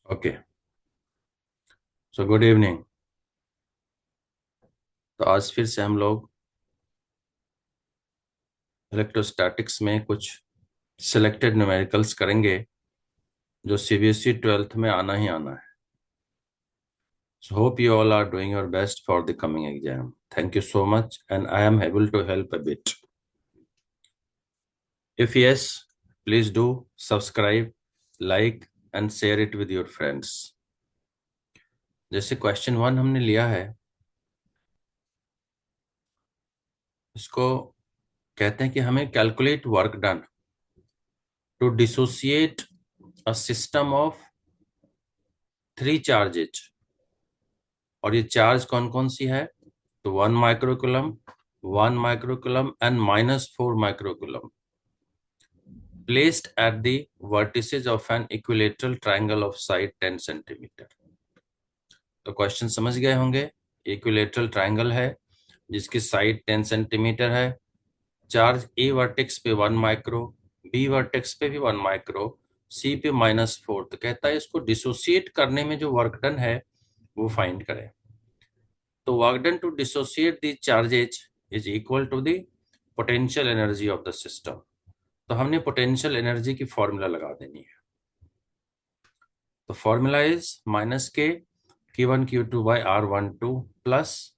Okay. So good evening. तो आज फिर से हम लोग इलेक्ट्रोस्टैटिक्स में कुछ सिलेक्टेड न्यूमेरिकल्स करेंगे जो सीबीएसई 12th में आना ही आना है। So hope you all are doing your best for the coming exam. Thank you so much and I am able to help a bit. If yes, please do subscribe, like and share it with your friends. जैसे question 1 हमने लिया है, इसको कहते हैं कि हमें calculate work done to dissociate a system of 3 charges. और ये चार्ज कौन कौन सी है? तो 1 microcoulomb, 1 microcoulomb and -4 microcoulomb placed at the vertices of an equilateral triangle of side 10 centimetre. तो क्वेश्चन समझ गए होंगे। इक्विलेटरल ट्रायंगल है जिसकी साइड 10 सेंटीमीटर है। चार्ज ए वर्टेक्स पे 1 माइक्रो, बी वर्टेक्स पे भी 1 माइक्रो, सी पे -4। तो कहता है इसको डिसोसिएट करने में जो वर्क डन है वो फाइंड करें। तो work done to dissociate the charges is equal to the potential energy of the system। तो हमने पोटेंशियल एनर्जी की फॉर्मूला लगा देनी है। तो formula is -K Q1 Q2/R12 plus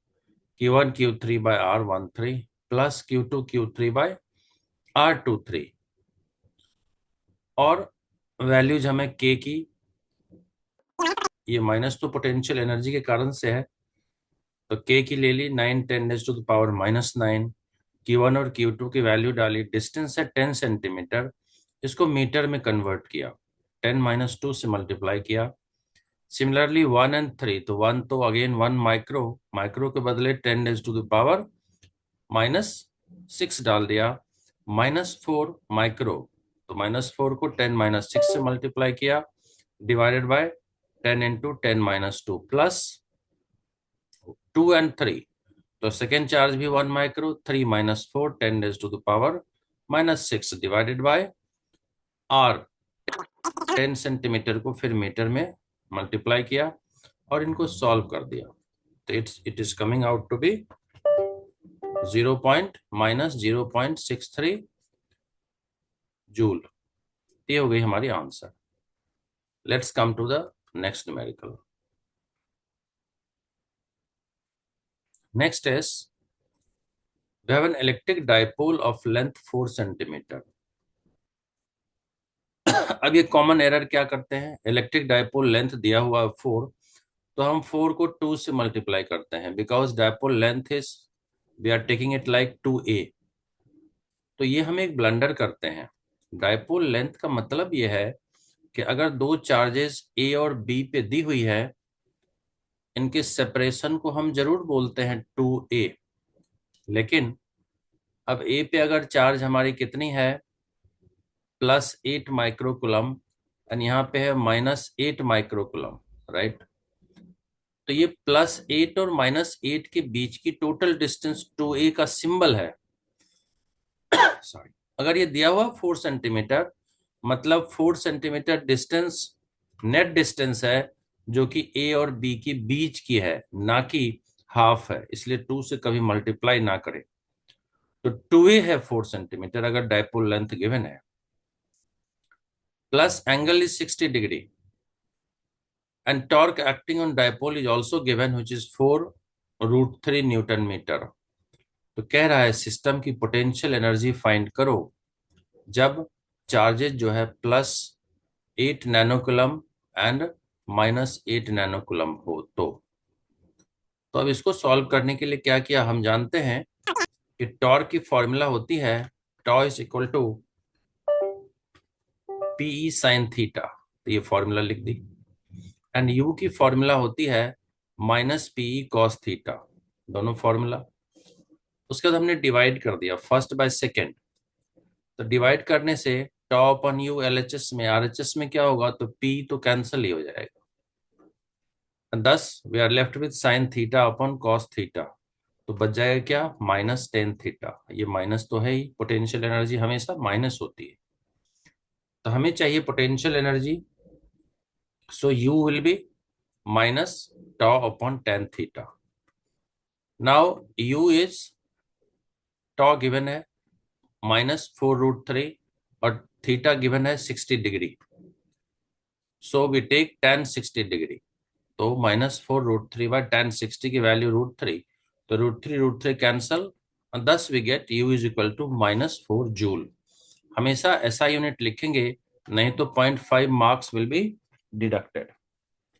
Q1 Q3/R13 plus Q2 Q3/R23। और वैल्यूज हमें के की, ये माइनस तो पोटेंशियल एनर्जी के कारण से है, तो के की ले ली 9 × 10⁻⁹। Q1 और Q2 की वैल्यू डाली, डिस्टेंस है 10 सेंटीमीटर, इसको मीटर में कन्वर्ट किया, 10 - 2 से मल्टीप्लाई किया। सिमिलरली 1 और 3, तो 1 तो अगेन 1 माइक्रो, माइक्रो के बदले 10⁻⁻6 डाल दिया। -4 माइक्रो, तो -4 को 10 - 6 से मल्टीप्लाई किया, डिवाइडेड बाय 10 × 10⁻2 प्लस 2 और 3। तो सेकेंड चार्ज भी 1 micro, 3 - 4 10⁻⁻6 divided by r, 10 centimetre को फिर मीटर में मल्टीप्लाई किया और इनको सॉल्व कर दिया। तो it is coming out to be 0.-0.63 joule. ये हो गई हमारी answer. Let's come to the next numerical. Next is we have an electric dipole of length 4 centimetre. अब ये कॉमन एरर क्या करते हैं, इलेक्ट्रिक डायपोल लेंथ दिया हुआ 4, तो हम 4 को 2 से मल्टीप्लाई करते हैं, because dipole length is, we are taking it like 2a। तो ये हम एक ब्लंडर करते हैं। डायपोल लेंथ का मतलब ये है कि अगर दो चार्जेस ए और बी पे दी हुई है, इनके सेपरेशन को हम जरूर बोलते हैं 2a। लेकिन अब ए पे अगर चार्ज हमारी कितनी है, +8 माइक्रोकुलम, एंड यहाँ पे है -8 माइक्रोकुलम, राइट। तो ये +8 और -8 के बीच की टोटल डिस्टेंस 2a का सिंबल है। सॉरी, अगर ये दिया हुआ 4 सेंटीमीटर, मतलब 4 सेंटीमीटर डिस्टेंस नेट डिस्टेंस है, जो कि ए और बी के बीच की है, ना कि हाफ है, इसलिए 2 से कभी मल्टीप्लाई ना करें। तो 2a है 4 सेंटीमीटर अगर डायपोल लेंथ गिवन है, plus angle is 60 degree, and torque acting on dipole is also given, which is 4√3 newton metre. तो कह रहा है सिस्टम की पोटेंशियल एनर्जी फाइंड करो जब चार्जेस जो है +8 नैनोकुलम एंड -8 नैनोकुलम हो। तो अब इसको सॉल्व करने के लिए क्या किया, हम जानते हैं कि टॉर्क की फॉर्मूला होती है tau is equal to P E sine theta. तो ये फॉर्मूला लिख दी। एंड यू की फॉर्मूला होती है -पीई कॉस थीटा, दोनों फॉर्मूला। उसके बाद हमने डिवाइड कर दिया फर्स्ट बाय सेकेंड। तो डिवाइड करने से टॉ अपन यू एलएचएस में, आरएचएस में क्या होगा, तो पी तो कैंसिल ही हो जाएगा। Thus we are left with sine theta upon cos theta, तो बच जाएगा क्या, -10 थीटा। ये माइनस तो है ही, पोटेंशियल एनर्जी हमेशा माइनस होती है। तो हमें चाहिए potential energy So u will be minus tau upon tan theta. Now u is tau given है -4√3 और थीटा गिवन है 60 degree. So we take tan 60 degree. तो -4√3 बाय tan 60 की वैल्यू √3. तो √3 कैंसल और thus we get u is equal to -4 joule. हमेशा ऐसा unit लिखेंगे, नहीं तो 0.5 marks will be deducted.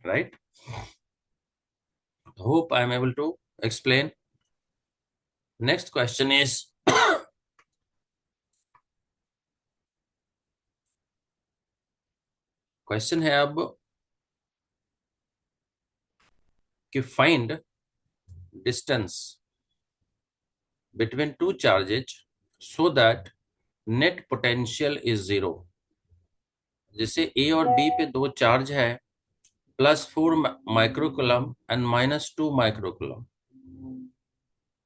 Right. Hope I am able to explain. Next question is question है अब कि find distance between two charges so that net potential is zero. जैसे A और बी पे दो चार्ज है, +4 माइक्रोकुलम एंड -2 माइक्रोकुलम.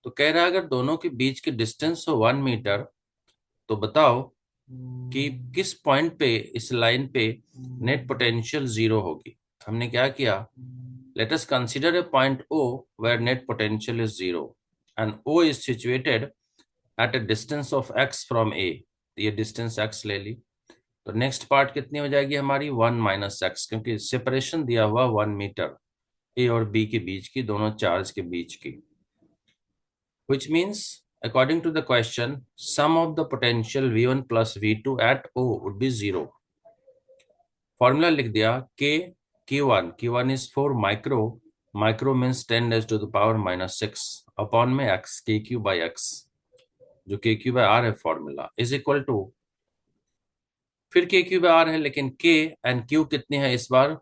तो कह रहा है अगर दोनों के बीच की डिस्टेंस हो 1 मीटर, तो बताओ कि किस पॉइंट पे इस लाइन पे नेट पोटेंशियल जीरो होगी. हमने क्या किया, let us consider a point O where net potential is zero and O is situated at a distance of x from A. ये डिस्टेंस x ले ली. तो नेक्स्ट पार्ट कितनी हो जाएगी हमारी 1 - x, क्योंकि सेपरेशन दिया हुआ 1 मीटर A और B के बीच की, दोनों चार्ज के बीच की. Which means, according to the question, sum of the potential V1 plus V2 at O would be 0. Formula लिख दिया, K Q1 is 4 micro. Micro means 10 raised to the power -6 upon में x, KQ by x, जो KQ by R है formula, is equal to, फिर KQ by R है, लेकिन K and Q कितनी है इस बार,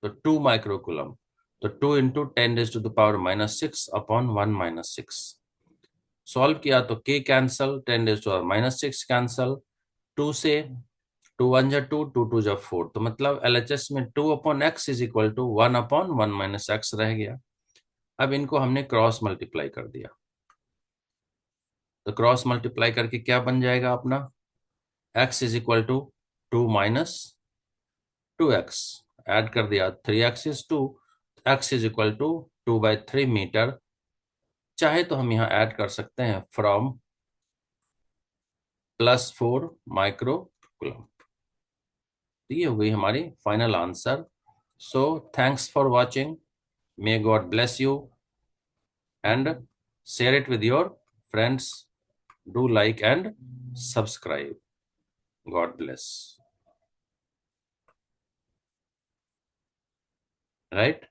तो 2 माइक्रोकुलम. तो 2 into 10 raised to the power -6 upon 1 - 6. Solve किया तो k cancel, 10 raised to power -6 cancel, 2 से 2 1 जा 2, 2 2 जा 4. तो मतलब LHS में 2 upon x is equal to 1 upon 1 - x रह गया. अब इनको हमने क्रॉस मल्टीप्लाई कर दिया. तो क्रॉस मल्टीप्लाई करके क्या बन जाएगा अपना, x is equal to 2 - 2x. Add कर दिया, 3x is 2, x is equal to 2/3 metre. चाहे तो हम यहाँ ऐड कर सकते हैं फ्रॉम +4 माइक्रोकुलम. ये हो गई हमारी final answer. So thanks for watching. May God bless you and share it with your friends. Do like and subscribe. God bless. Right.